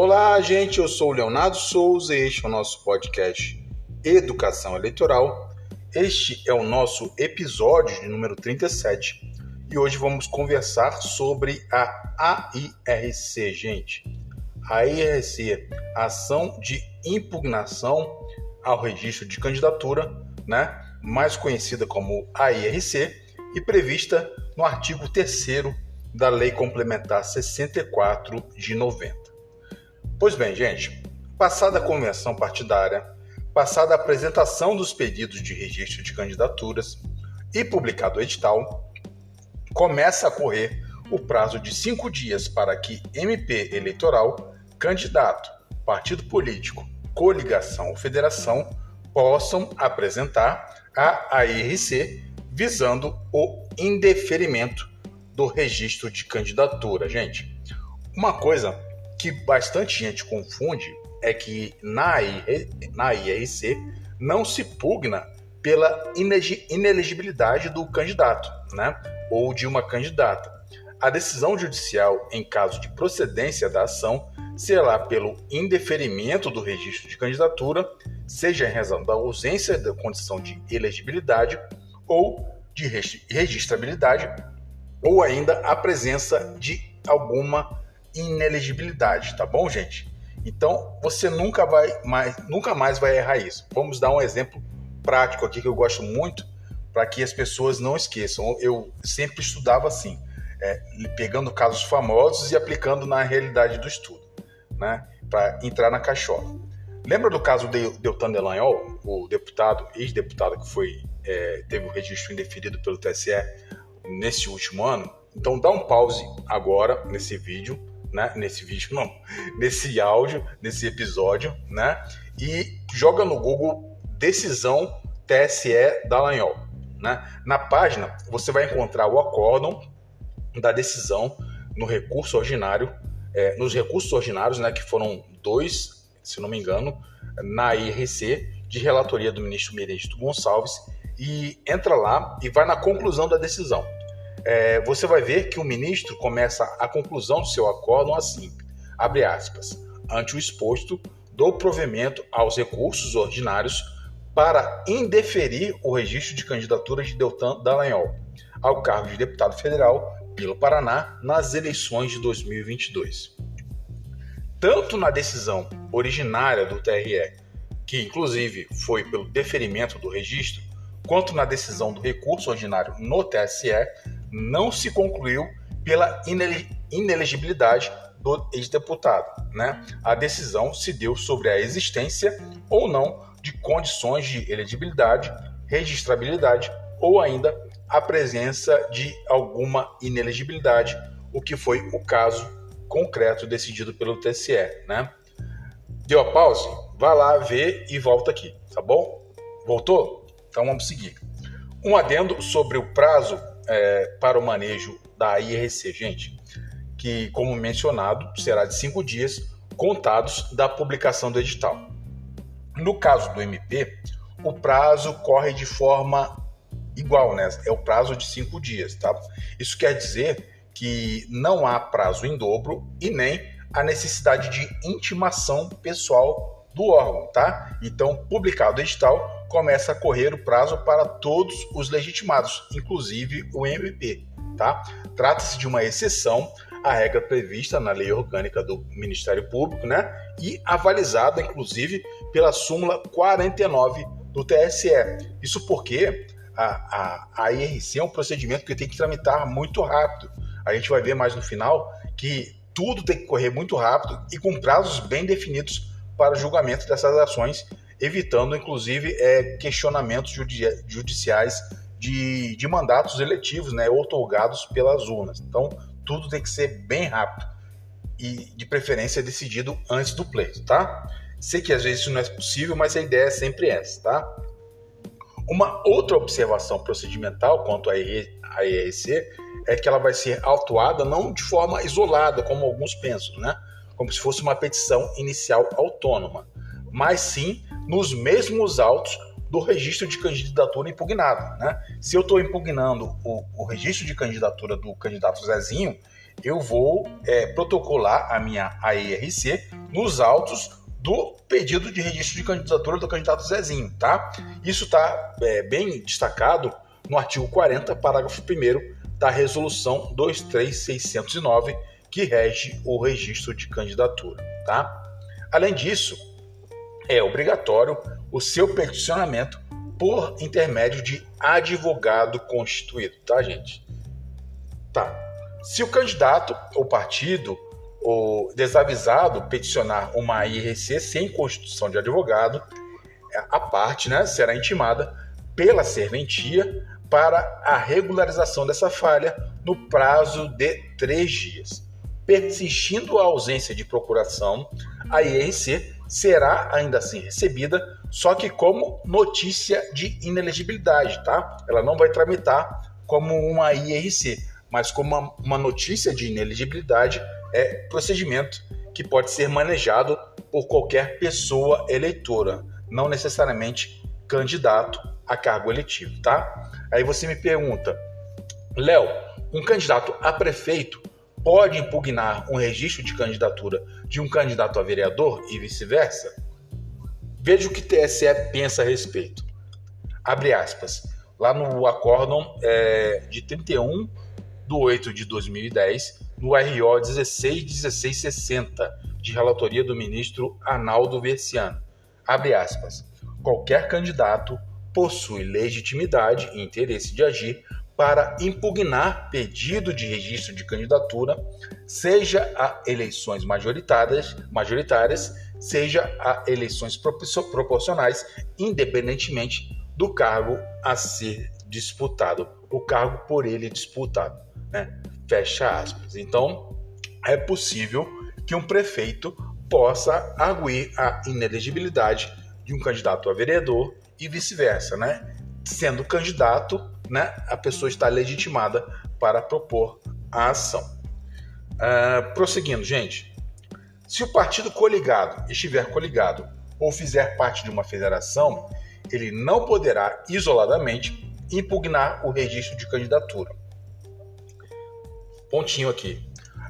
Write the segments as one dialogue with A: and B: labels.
A: Olá, gente, eu sou o Leonardo Souza e este é o nosso podcast Educação Eleitoral. Este é o nosso episódio de número 37 e hoje vamos conversar sobre a AIRC, gente. A AIRC, Ação de Impugnação ao Registro de Candidatura, mais conhecida como AIRC, e prevista no artigo 3º da Lei Complementar 64 de 90. Pois bem, gente, passada a convenção partidária, passada a apresentação dos pedidos de registro de candidaturas e publicado o edital, começa a correr o prazo de 5 dias para que MP eleitoral, candidato, partido político, coligação ou federação possam apresentar a AIRC visando o indeferimento do registro de candidatura. Gente, uma coisa que bastante gente confunde é que na AIRC não se pugna pela inelegibilidade do candidato, ou de uma candidata. A decisão judicial, em caso de procedência da ação, será pelo indeferimento do registro de candidatura, seja em razão da ausência da condição de elegibilidade ou de registrabilidade, ou ainda a presença de alguma inelegibilidade, tá bom, gente? Então, você nunca mais vai errar isso. Vamos dar um exemplo prático aqui que eu gosto muito para que as pessoas não esqueçam. Eu sempre estudava assim, pegando casos famosos e aplicando na realidade do estudo, para entrar na caixola. Lembra do caso de Deltan Dallagnol, o ex-deputado que teve o registro indeferido pelo TSE nesse último ano? Então dá um pause agora nesse áudio, nesse episódio, e joga no Google decisão TSE Dallagnol. Na página você vai encontrar o acórdão da decisão no recurso ordinário, nos recursos ordinários, que foram 2, se não me engano, na AIRC, de relatoria do ministro Benedito Gonçalves, e entra lá e vai na conclusão da decisão. Você vai ver que o ministro começa a conclusão do seu acórdão assim, abre aspas, ante o exposto, dou provimento aos recursos ordinários para indeferir o registro de candidatura de Deltan Dallagnol ao cargo de deputado federal pelo Paraná nas eleições de 2022. Tanto na decisão originária do TRE, que inclusive foi pelo deferimento do registro, quanto na decisão do recurso ordinário no TSE, não se concluiu pela inelegibilidade do ex-deputado. A decisão se deu sobre a existência ou não de condições de elegibilidade, registrabilidade ou ainda a presença de alguma inelegibilidade, o que foi o caso concreto decidido pelo TSE. Deu a pause? Vai lá ver e volta aqui, tá bom? Voltou? Então vamos seguir. Um adendo sobre o prazo para o manejo da AIRC, gente, que, como mencionado, será de 5 dias contados da publicação do edital. No caso do MP, o prazo corre de forma igual, é o prazo de 5 dias, tá? Isso quer dizer que não há prazo em dobro e nem a necessidade de intimação pessoal do órgão, tá? Então, publicado o edital, começa a correr o prazo para todos os legitimados, inclusive o MP, tá? Trata-se de uma exceção à regra prevista na Lei Orgânica do Ministério Público, e avalizada, inclusive, pela súmula 49 do TSE. Isso porque a AIRC é um procedimento que tem que tramitar muito rápido. A gente vai ver mais no final que tudo tem que correr muito rápido e com prazos bem definidos para o julgamento dessas ações, evitando, inclusive, questionamentos judiciais de mandatos eletivos, outorgados pelas urnas. Então, tudo tem que ser bem rápido e, de preferência, decidido antes do pleito, tá? Sei que às vezes isso não é possível, mas a ideia é sempre essa, tá? Uma outra observação procedimental quanto à AIRC é que ela vai ser autuada não de forma isolada, como alguns pensam, como se fosse uma petição inicial autônoma, mas sim nos mesmos autos do registro de candidatura impugnado. Se eu estou impugnando o registro de candidatura do candidato Zezinho, eu vou protocolar a minha AIRC nos autos do pedido de registro de candidatura do candidato Zezinho, tá? Isso está bem destacado no artigo 40, parágrafo 1º da resolução 23609, que rege o registro de candidatura, tá? Além disso, é obrigatório o seu peticionamento por intermédio de advogado constituído, tá, gente? Tá. Se o candidato ou partido ou desavisado peticionar uma IRC sem constituição de advogado, a parte, né, será intimada pela serventia para a regularização dessa falha no prazo de 3 dias. Persistindo a ausência de procuração, a IRC será ainda assim recebida, só que como notícia de inelegibilidade, tá? Ela não vai tramitar como uma IRC, mas como uma notícia de inelegibilidade, procedimento que pode ser manejado por qualquer pessoa eleitora, não necessariamente candidato a cargo eletivo, tá? Aí você me pergunta, Léo, um candidato a prefeito pode impugnar um registro de candidatura de um candidato a vereador e vice-versa? Veja o que o TSE pensa a respeito. Abre aspas. Lá no acórdão de 31/8/2010, no RO 161660, de relatoria do ministro Arnaldo Versiano. Abre aspas. Qualquer candidato possui legitimidade e interesse de agir para impugnar pedido de registro de candidatura, seja a eleições majoritárias, seja a eleições proporcionais, independentemente do cargo a ser disputado, o cargo por ele disputado, né? Fecha aspas. Então, é possível que um prefeito possa arguir a inelegibilidade de um candidato a vereador e vice-versa, né? Sendo candidato, né, a pessoa está legitimada para propor a ação. Prosseguindo, gente. Se o partido coligado estiver coligado ou fizer parte de uma federação, ele não poderá, isoladamente, impugnar o registro de candidatura. Pontinho aqui.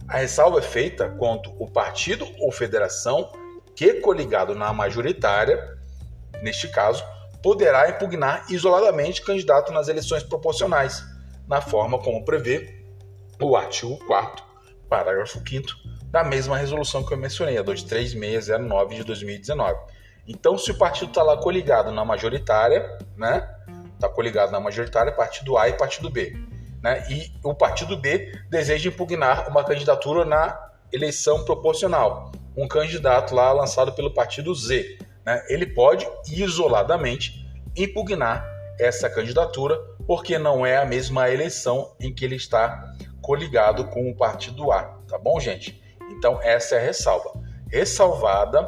A: A ressalva é feita quando o partido ou federação que coligado na majoritária, neste caso, poderá impugnar isoladamente candidato nas eleições proporcionais, na forma como prevê o artigo 4º, parágrafo 5º, da mesma resolução que eu mencionei, a 23609 de 2019. Então, se o partido está lá coligado na majoritária, né? Está coligado na majoritária, partido A e partido B, né? E o partido B deseja impugnar uma candidatura na eleição proporcional, um candidato lá lançado pelo partido Z, né? Ele pode isoladamente impugnar essa candidatura, porque não é a mesma eleição em que ele está coligado com o partido A, tá bom, gente? Então, essa é a ressalva. Ressalvada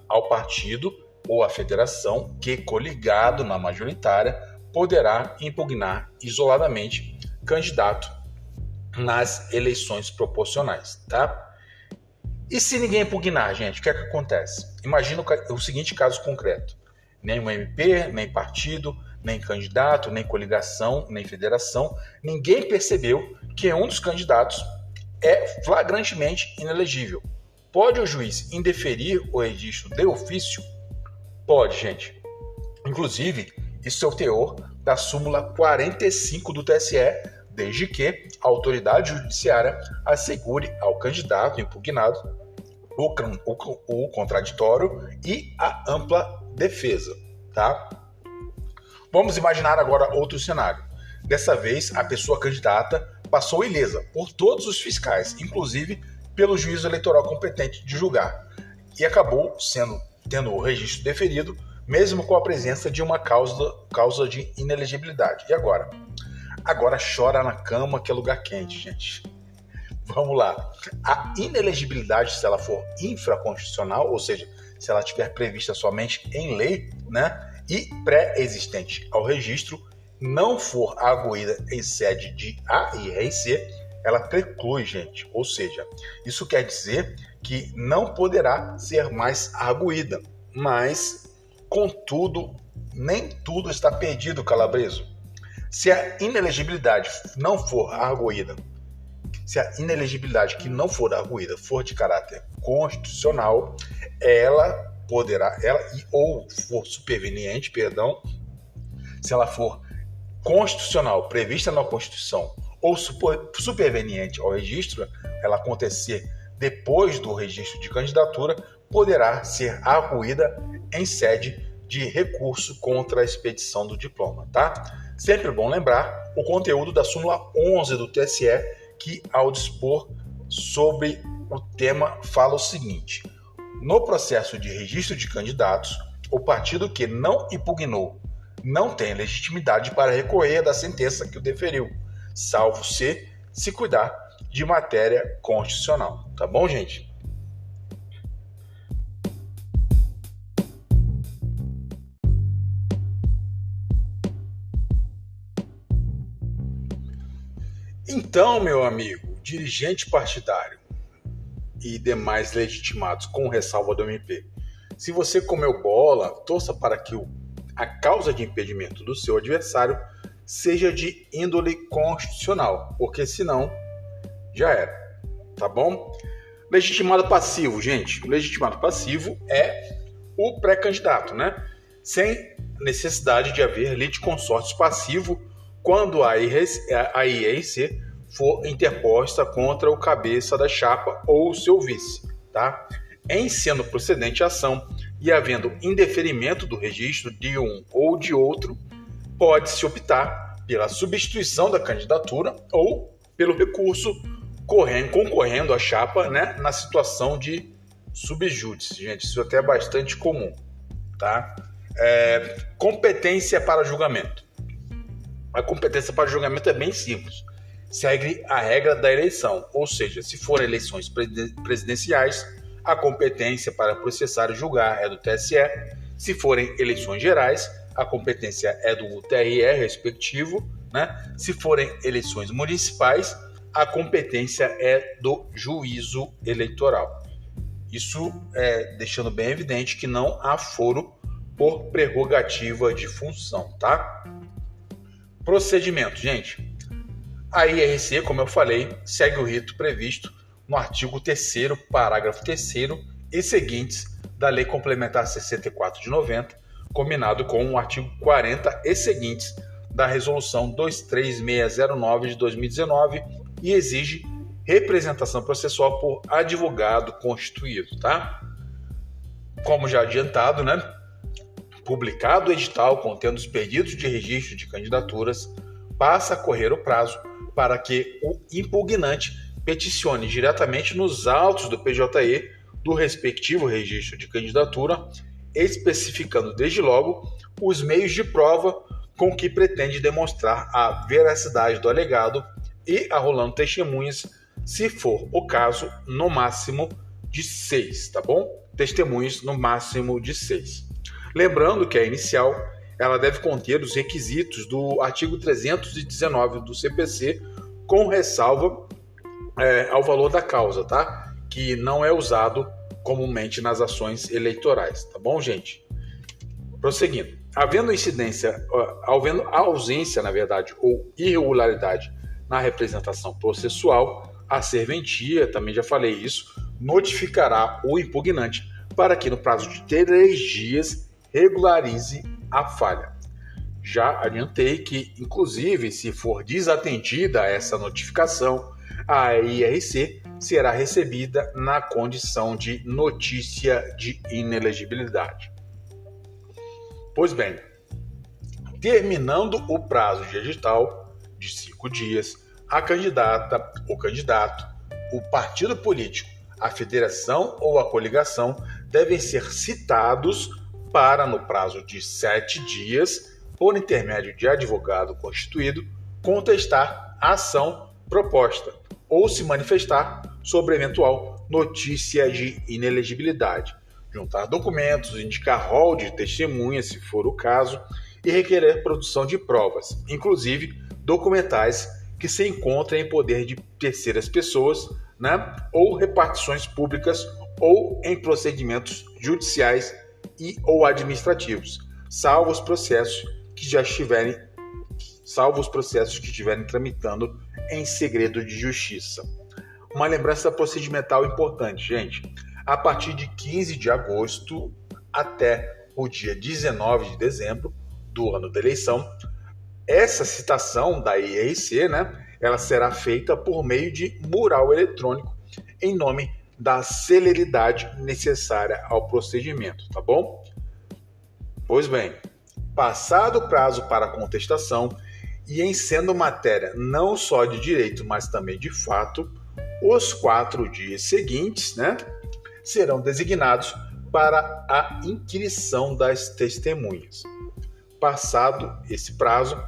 A: ao partido ou à federação que, coligado na majoritária, poderá impugnar isoladamente candidato nas eleições proporcionais, tá? E se ninguém impugnar, gente, o que é que acontece? Imagina o seguinte caso concreto. Nem um MP, nem partido, nem candidato, nem coligação, nem federação, ninguém percebeu que um dos candidatos é flagrantemente inelegível. Pode o juiz indeferir o registro de ofício? Pode, gente. Inclusive, isso é o teor da súmula 45 do TSE, desde que a autoridade judiciária assegure ao candidato impugnado o contraditório e a ampla defesa, tá? Vamos imaginar agora outro cenário. Dessa vez, a pessoa candidata passou ilesa por todos os fiscais, inclusive pelo juízo eleitoral competente de julgar, e acabou tendo o registro deferido, mesmo com a presença de uma causa de inelegibilidade. E agora? Agora chora na cama que é lugar quente, gente. Vamos lá. A inelegibilidade, se ela for infraconstitucional, ou seja, se ela estiver prevista somente em lei, né, e pré-existente ao registro, não for arguída em sede de AIRC, ela preclui, gente. Ou seja, isso quer dizer que não poderá ser mais arguída. Mas, contudo, nem tudo está perdido, Calabreso. Se a inelegibilidade não for arguída, se a inelegibilidade que não for arguída for de caráter constitucional, ela ou for superveniente, se ela for constitucional, prevista na Constituição, ou superveniente ao registro, ela acontecer depois do registro de candidatura, poderá ser arguída em sede de recurso contra a expedição do diploma, tá? Sempre bom lembrar o conteúdo da súmula 11 do TSE, que ao dispor sobre o tema fala o seguinte: no processo de registro de candidatos, o partido que não impugnou não tem legitimidade para recorrer da sentença que o deferiu, salvo se cuidar de matéria constitucional. Tá bom, gente? Então, meu amigo, dirigente partidário e demais legitimados com ressalva do MP, se você comeu bola, torça para que a causa de impedimento do seu adversário seja de índole constitucional, porque senão já era, tá bom? Legitimado passivo, gente, o legitimado passivo é o pré-candidato, né? Sem necessidade de haver litisconsórcio passivo quando a IRC for interposta contra o cabeça da chapa ou o seu vice, tá? Em sendo procedente a ação e havendo indeferimento do registro de um ou de outro, pode-se optar pela substituição da candidatura ou pelo recurso concorrendo à chapa, né, na situação de subjúdice. Gente, isso até é bastante comum, tá? Competência para julgamento. A competência para julgamento é bem simples. Segue a regra da eleição, ou seja, se forem eleições presidenciais, a competência para processar e julgar é do TSE. Se forem eleições gerais, a competência é do TRE respectivo, né? Se forem eleições municipais, a competência é do juízo eleitoral. Isso deixando bem evidente que não há foro por prerrogativa de função, tá? Procedimento, gente. A IRC, como eu falei, segue o rito previsto no artigo 3º, parágrafo 3º e seguintes da Lei Complementar 64 de 90, combinado com o artigo 40 e seguintes da Resolução 23609 de 2019 e exige representação processual por advogado constituído, tá? Como já adiantado, né? Publicado o edital contendo os pedidos de registro de candidaturas, passa a correr o prazo para que o impugnante peticione diretamente nos autos do PJE do respectivo registro de candidatura, especificando desde logo os meios de prova com que pretende demonstrar a veracidade do alegado e arrolando testemunhas, se for o caso, no máximo de 6, tá bom? Testemunhas no máximo de 6. Lembrando que a inicial ela deve conter os requisitos do artigo 319 do CPC, com ressalva ao valor da causa, tá? Que não é usado comumente nas ações eleitorais, tá bom, gente? Prosseguindo. Havendo ausência, na verdade, ou irregularidade na representação processual, a serventia, também já falei isso, notificará o impugnante para que no prazo de 3 dias regularize a falha. Já adiantei que, inclusive, se for desatendida essa notificação, a IRC será recebida na condição de notícia de inelegibilidade. Pois bem, terminando o prazo de edital de 5 dias, a candidata, o candidato, o partido político, a federação ou a coligação devem ser citados para, no prazo de 7 dias, por intermédio de advogado constituído, contestar a ação proposta ou se manifestar sobre eventual notícia de inelegibilidade, juntar documentos, indicar rol de testemunhas, se for o caso, e requerer produção de provas, inclusive documentais que se encontrem em poder de terceiras pessoas, né, ou repartições públicas ou em procedimentos judiciais e ou administrativos, salvo os processos que já estiverem salvo os processos que estiverem tramitando em segredo de justiça. Uma lembrança procedimental importante, gente. A partir de 15 de agosto até o dia 19 de dezembro do ano da eleição, essa citação da IRC, né, ela será feita por meio de mural eletrônico em nome da celeridade necessária ao procedimento, tá bom? Pois bem, passado o prazo para contestação e em sendo matéria não só de direito, mas também de fato, os 4 dias seguintes, né, serão designados para a inquirição das testemunhas. Passado esse prazo,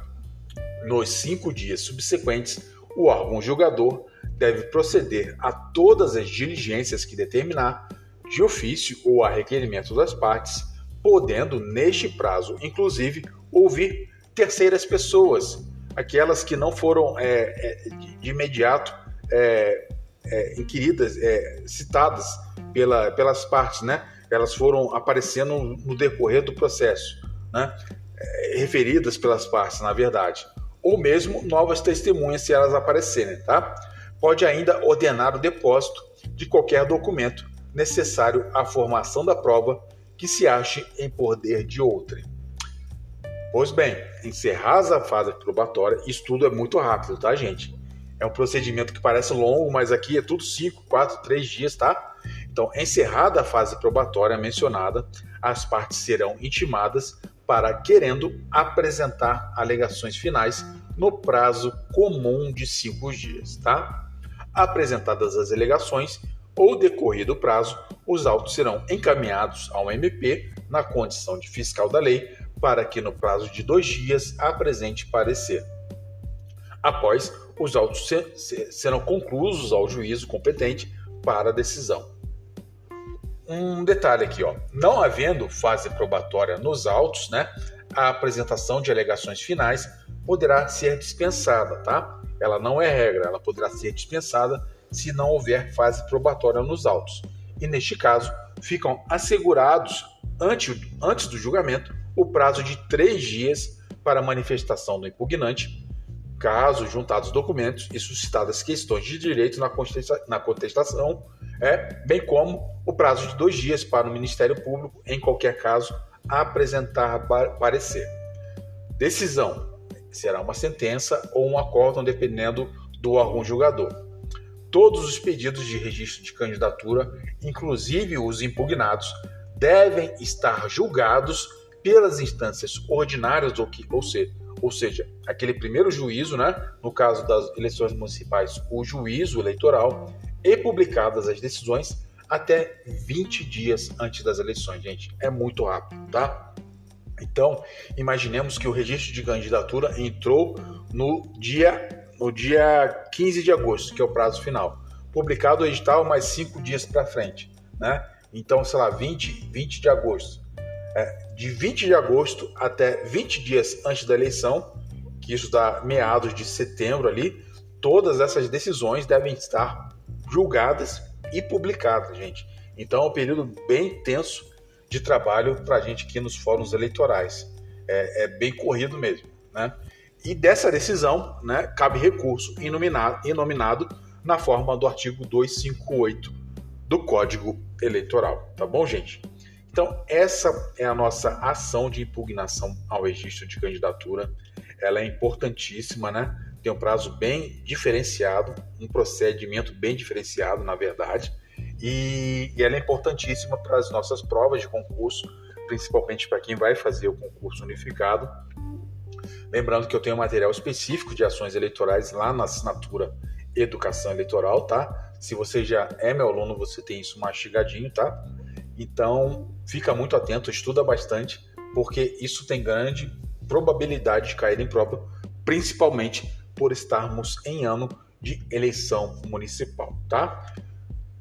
A: nos 5 dias subsequentes, o órgão julgador deve proceder a todas as diligências que determinar, de ofício ou a requerimento das partes, podendo, neste prazo, inclusive, ouvir terceiras pessoas, aquelas que não foram de imediato inquiridas, citadas pelas partes, né? Elas foram aparecendo no decorrer do processo, né? Referidas pelas partes, na verdade. Ou mesmo novas testemunhas, se elas aparecerem, tá? Pode ainda ordenar o depósito de qualquer documento necessário à formação da prova que se ache em poder de outrem. Pois bem, encerrada a fase probatória, isso tudo é muito rápido, tá, gente? É um procedimento que parece longo, mas aqui é tudo 5, 4, 3 dias, tá? Então, encerrada a fase probatória mencionada, as partes serão intimadas para, querendo, apresentar alegações finais no prazo comum de 5 dias, tá? Apresentadas as alegações ou decorrido o prazo, os autos serão encaminhados ao MP na condição de fiscal da lei para que, no prazo de 2 dias, apresente parecer. Após, os autos serão conclusos ao juízo competente para a decisão. Um detalhe aqui, ó, não havendo fase probatória nos autos, né, a apresentação de alegações finais poderá ser dispensada, tá? Ela não é regra, ela poderá ser dispensada se não houver fase probatória nos autos. E neste caso, ficam assegurados, antes do julgamento, o prazo de 3 dias para manifestação do impugnante, caso juntados documentos e suscitadas questões de direito na contestação, bem como o prazo de 2 dias para o Ministério Público, em qualquer caso, apresentar parecer. Decisão será uma sentença ou um acórdão, dependendo do órgão julgador. Todos os pedidos de registro de candidatura, inclusive os impugnados, devem estar julgados pelas instâncias ordinárias, ou seja, aquele primeiro juízo, né, no caso das eleições municipais, o juízo eleitoral, e publicadas as decisões até 20 dias antes das eleições, gente. É muito rápido, tá? Então, imaginemos que o registro de candidatura entrou no dia 15 de agosto, que é o prazo final. Publicado o edital mais 5 dias para frente, né? Então, sei lá, 20 de agosto. De 20 de agosto até 20 dias antes da eleição, que isso dá meados de setembro ali, todas essas decisões devem estar julgadas e publicadas, gente. Então é um período bem intenso de trabalho para a gente aqui nos fóruns eleitorais. É bem corrido mesmo, né? E dessa decisão, né, cabe recurso inominado na forma do artigo 258 do Código Eleitoral. Tá bom, gente? Então, essa é a nossa ação de impugnação ao registro de candidatura. Ela é importantíssima, né? Tem um prazo bem diferenciado, um procedimento bem diferenciado, na verdade, e ela é importantíssima para as nossas provas de concurso, principalmente para quem vai fazer o concurso unificado. Lembrando que eu tenho material específico de ações eleitorais lá na assinatura Educação Eleitoral, tá? Se você já é meu aluno, você tem isso mastigadinho, tá? Então, fica muito atento, estuda bastante, porque isso tem grande probabilidade de cair em prova, principalmente por estarmos em ano de eleição municipal, tá?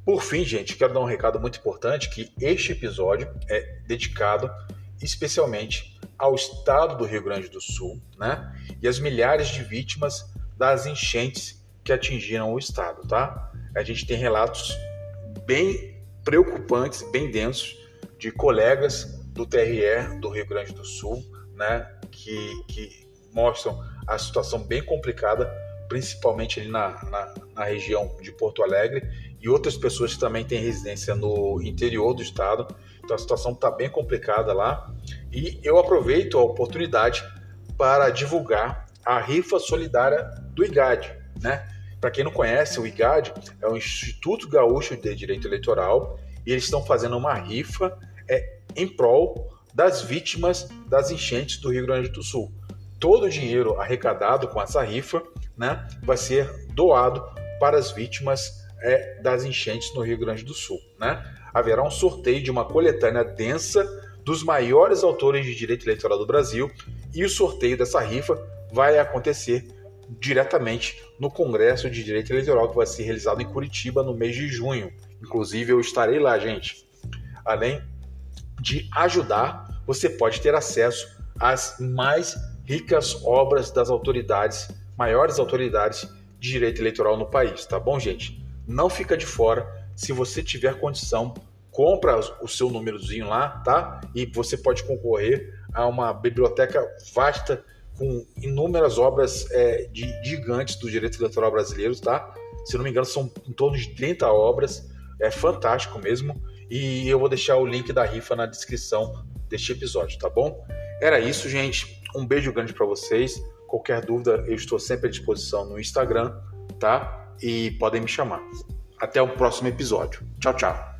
A: Por fim, gente, quero dar um recado muito importante, que este episódio é dedicado especialmente ao estado do Rio Grande do Sul, né? E as milhares de vítimas das enchentes que atingiram o estado, tá? A gente tem relatos bem preocupantes, bem densos, de colegas do TRE do Rio Grande do Sul, né? Que mostram a situação bem complicada, principalmente ali na região de Porto Alegre, e outras pessoas que também têm residência no interior do estado. Então a situação está bem complicada lá. E eu aproveito a oportunidade para divulgar a rifa solidária do IGAD, né? Para quem não conhece, o IGAD é o Instituto Gaúcho de Direito Eleitoral, e eles estão fazendo uma rifa em prol das vítimas das enchentes do Rio Grande do Sul. Todo o dinheiro arrecadado com essa rifa, né, vai ser doado para as vítimas das enchentes no Rio Grande do Sul, né? Haverá um sorteio de uma coletânea densa dos maiores autores de direito eleitoral do Brasil, e o sorteio dessa rifa vai acontecer diretamente no Congresso de Direito Eleitoral, que vai ser realizado em Curitiba no mês de junho. Inclusive eu estarei lá, gente. Além de ajudar, você pode ter acesso às mais ricas obras das maiores autoridades de direito eleitoral no país, tá bom, gente? Não fica de fora. Se você tiver condição, compra o seu númerozinho lá, tá? E você pode concorrer a uma biblioteca vasta com inúmeras obras de gigantes do direito eleitoral brasileiro, tá? Se não me engano, são em torno de 30 obras. É fantástico mesmo. E eu vou deixar o link da rifa na descrição deste episódio, tá bom? Era isso, gente. Um beijo grande para vocês. Qualquer dúvida, eu estou sempre à disposição no Instagram, tá? E podem me chamar. Até o próximo episódio. Tchau, tchau.